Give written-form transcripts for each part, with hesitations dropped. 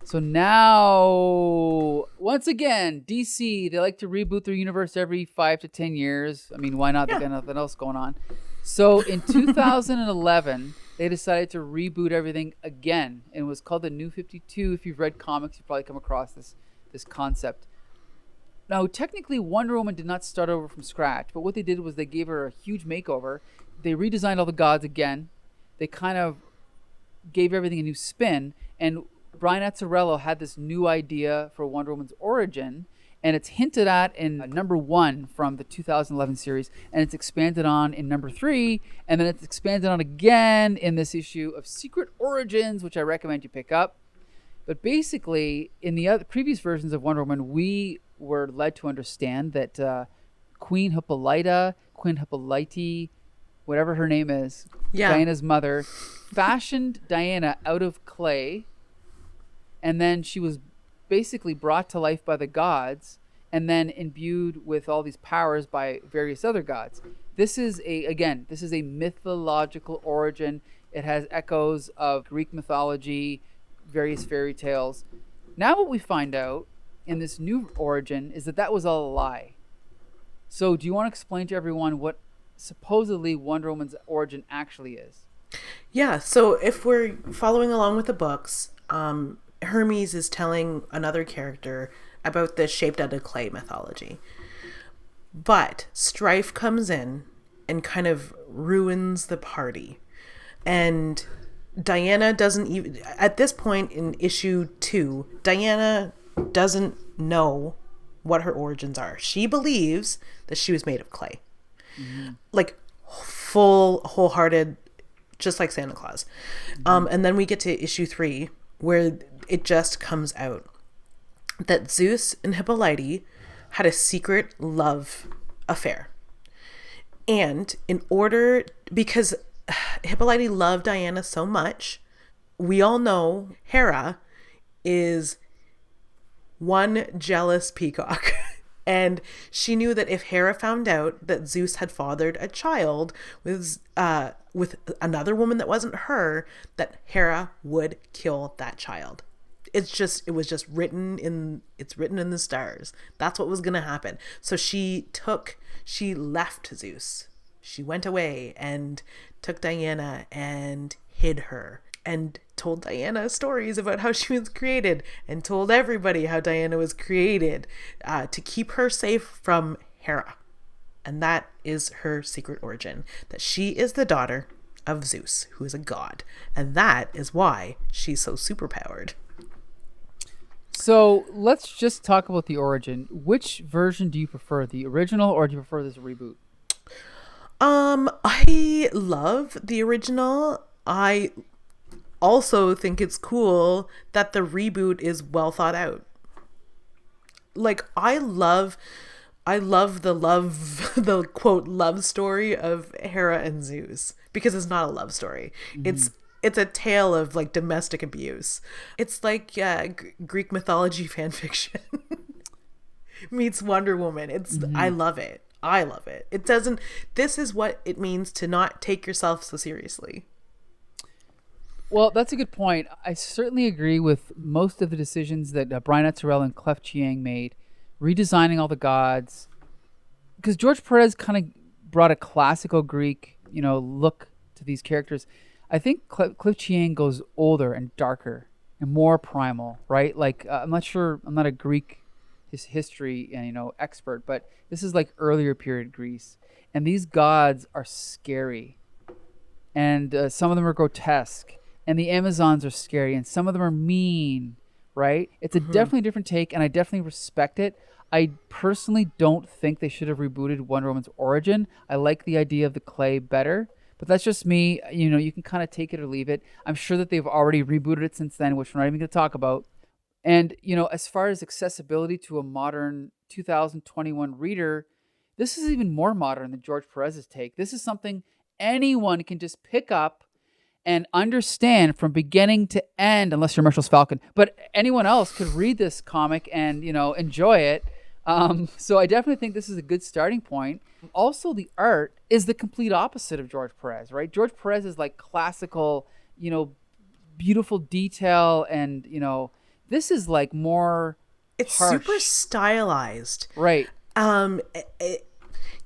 So now, once again, DC, they like to reboot their universe every 5 to 10 years. I mean, why not? They got nothing else going on. So in 2011, they decided to reboot everything again. And it was called the New 52. If you've read comics, you've probably come across this concept. Now, technically, Wonder Woman did not start over from scratch. But what they did was they gave her a huge makeover. They redesigned all the gods again. They kind of gave everything a new spin. And Brian Azzarello had this new idea for Wonder Woman's origin, and it's hinted at in number 1 from the 2011 series, and it's expanded on in number 3, and then it's expanded on again in this issue of Secret Origins, which I recommend you pick up. But basically, in the other previous versions of Wonder Woman, we were led to understand that Queen Hippolyta, whatever her name is, Diana's mother, fashioned Diana out of clay. And then she was basically brought to life by the gods and then imbued with all these powers by various other gods. This is a mythological origin. It has echoes of Greek mythology, various fairy tales. Now what we find out in this new origin is that was all a lie. So do you want to explain to everyone what supposedly Wonder Woman's origin actually is? Yeah, so if we're following along with the books, Hermes is telling another character about this shaped out of clay mythology. But Strife comes in and kind of ruins the party. And Diana doesn't even, at this point in issue 2, Diana doesn't know what her origins are. She believes that she was made of clay. Mm-hmm. Like wholehearted, just like Santa Claus. Mm-hmm. And then we get to issue 3, where it just comes out that Zeus and Hippolyte had a secret love affair. And because Hippolyte loved Diana so much, we all know Hera is one jealous peacock. And she knew that if Hera found out that Zeus had fathered a child with another woman that wasn't her, that Hera would kill that child. It was just written in the stars. That's what was going to happen. So she left Zeus. She went away and took Diana and hid her and told Diana stories about how she was created and told everybody how Diana was created to keep her safe from Hera. And that is her secret origin, that she is the daughter of Zeus, who is a god. And that is why she's so superpowered. So let's just talk about the origin. Which version do you prefer, the original, or do you prefer this reboot? I love the original. I also think it's cool that the reboot is well thought out. Like, I love the quote love story of Hera and Zeus, because it's not a love story. Mm-hmm. It's a tale of like domestic abuse. It's like Greek mythology fan fiction meets Wonder Woman. Mm-hmm. I love it. This is what it means to not take yourself so seriously. Well, that's a good point. I certainly agree with most of the decisions that Brian Azzarello and Chiang made, redesigning all the gods. Because George Pérez kind of brought a classical Greek, look to these characters. I think Chiang goes older and darker and more primal, right? Like, I'm not sure, I'm not a Greek history expert, but this is like earlier period Greece. And these gods are scary. And some of them are grotesque. And the Amazons are scary. And some of them are mean, right? It's a definitely different take, and I definitely respect it. I personally don't think they should have rebooted Wonder Woman's origin. I like the idea of the clay better. But that's just me. You can kind of take it or leave it. I'm sure that they've already rebooted it since then, which we're not even going to talk about. And, as far as accessibility to a modern 2021 reader, this is even more modern than George Pérez's take. This is something anyone can just pick up and understand from beginning to end, unless you're Marshall's Falcon. But anyone else could read this comic and, enjoy it. So I definitely think this is a good starting point. Also, the art is the complete opposite of George Pérez, right? George Pérez is like classical, beautiful detail and, This is like more It's harsh. super stylized. Right.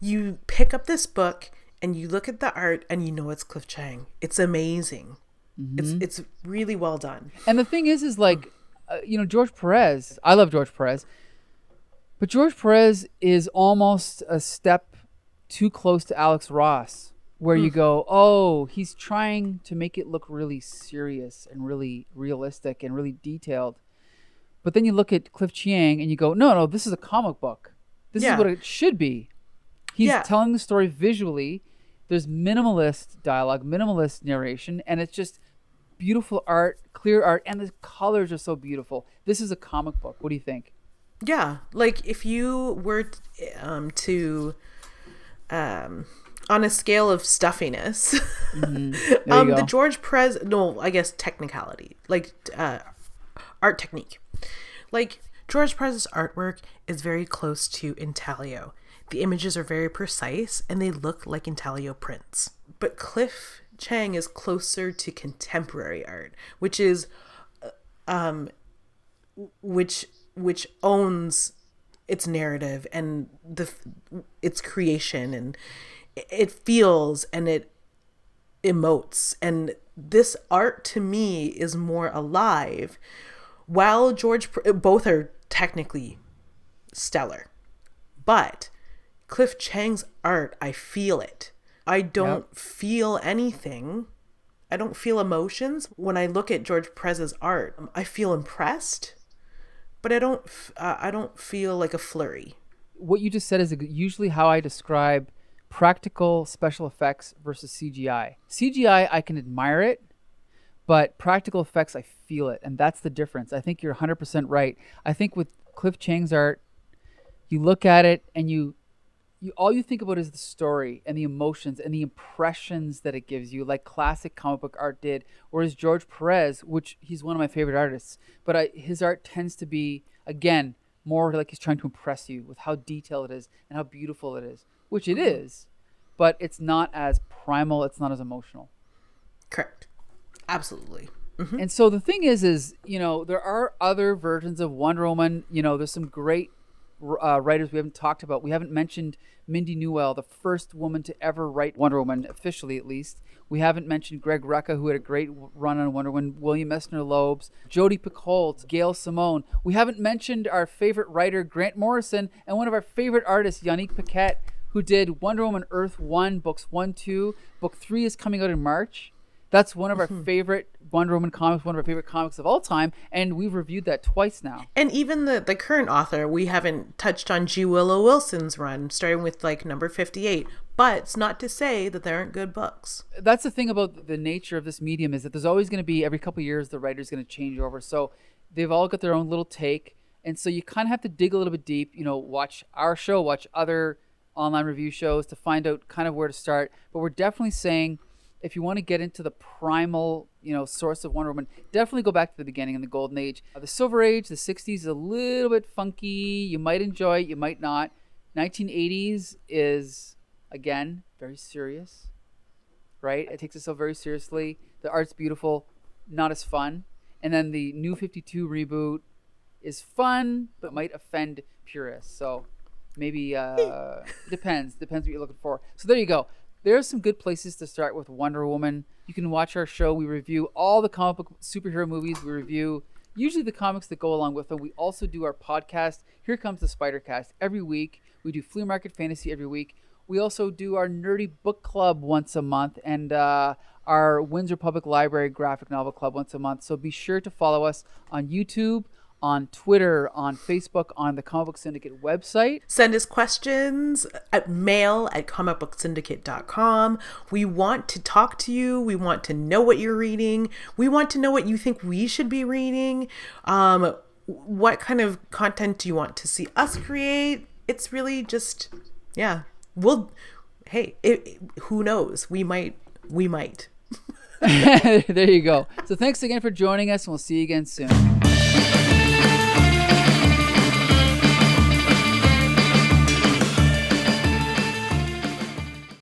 You pick up this book and you look at the art and you know it's Cliff Chiang. It's amazing. It's really well done. And the thing is like, George Pérez, I love George Pérez, but George Pérez is almost a step too close to Alex Ross, where you go, oh, he's trying to make it look really serious and really realistic and really detailed. But then you look at Cliff Chiang and you go, no, this is a comic book. This is what it should be. He's telling the story visually. There's minimalist dialogue, minimalist narration, and it's just beautiful art, clear art, and the colors are so beautiful. This is a comic book. What do you think? Yeah, like if you were to on a scale of stuffiness, the George Pérez, no, I guess technicality, like art technique, like George Pérez's artwork is very close to intaglio. The images are very precise and they look like intaglio prints. But Cliff Chiang is closer to contemporary art, which is which owns its narrative and its creation, and it feels and it emotes. And this art to me is more alive, while both are technically stellar, but Cliff Chiang's art, I feel it. I don't feel anything. I don't feel emotions. When I look at George Pérez's art, I feel impressed, but I don't feel like a flurry. What you just said is usually how I describe practical special effects versus CGI. CGI, I can admire it, but practical effects, I feel it. And that's the difference. I think you're 100% right. I think with Cliff Chiang's art, you look at it and you all you think about is the story and the emotions and the impressions that it gives you, like classic comic book art did. Whereas George Pérez, which he's one of my favorite artists, but his art tends to be, again, more like he's trying to impress you with how detailed it is and how beautiful it is, which it is, but it's not as primal, it's not as emotional. Correct. Absolutely. And so the thing is, there are other versions of Wonder Woman. There's some great writers we haven't talked about. We haven't mentioned Mindy Newell, the first woman to ever write Wonder Woman, officially at least. We haven't mentioned Greg Rucka, who had a great run on Wonder Woman, William Messner-Loebs, Jodi Picoult, Gail Simone. We haven't mentioned our favorite writer, Grant Morrison, and one of our favorite artists, Yannick Paquette, who did Wonder Woman Earth 1, books 1, 2. Book 3 is coming out in March. That's one of our favorite Wonder Woman comics, one of our favorite comics of all time, and we've reviewed that twice now. And even the current author, we haven't touched on G. Willow Wilson's run, starting with like number 58. But it's not to say that there aren't good books. That's the thing about the nature of this medium, is that there's always going to be, every couple of years, the writer's going to change over. So they've all got their own little take. And so you kind of have to dig a little bit deep, watch our show, watch other online review shows to find out kind of where to start. But we're definitely saying, if you want to get into the primal, source of Wonder Woman, definitely go back to the beginning in the Golden Age. The Silver Age, the 60s, is a little bit funky. You might enjoy it, you might not. 1980s is, again, very serious, right? It takes itself very seriously. The art's beautiful, not as fun. And then the New 52 reboot is fun, but might offend purists. So maybe depends what you're looking for. So there you go. There's some good places to start with Wonder Woman. You can watch our show. We review all the comic book superhero movies. We review usually the comics that go along with them. We also do our podcast, Here Comes the Spider-Cast, every week. We do Flea Market Fantasy every week. We also do our Nerdy Book Club once a month, and our Windsor Public Library Graphic Novel Club once a month. So be sure to follow us on YouTube, on Twitter, on Facebook, on the Comic Book Syndicate website. Send us questions at mail@comicbooksyndicate.com. We want to talk to you. We want to know what you're reading. We want to know what you think we should be reading. What kind of content do you want to see us create? It's really just, who knows? We might. There you go. So thanks again for joining us, and we'll see you again soon.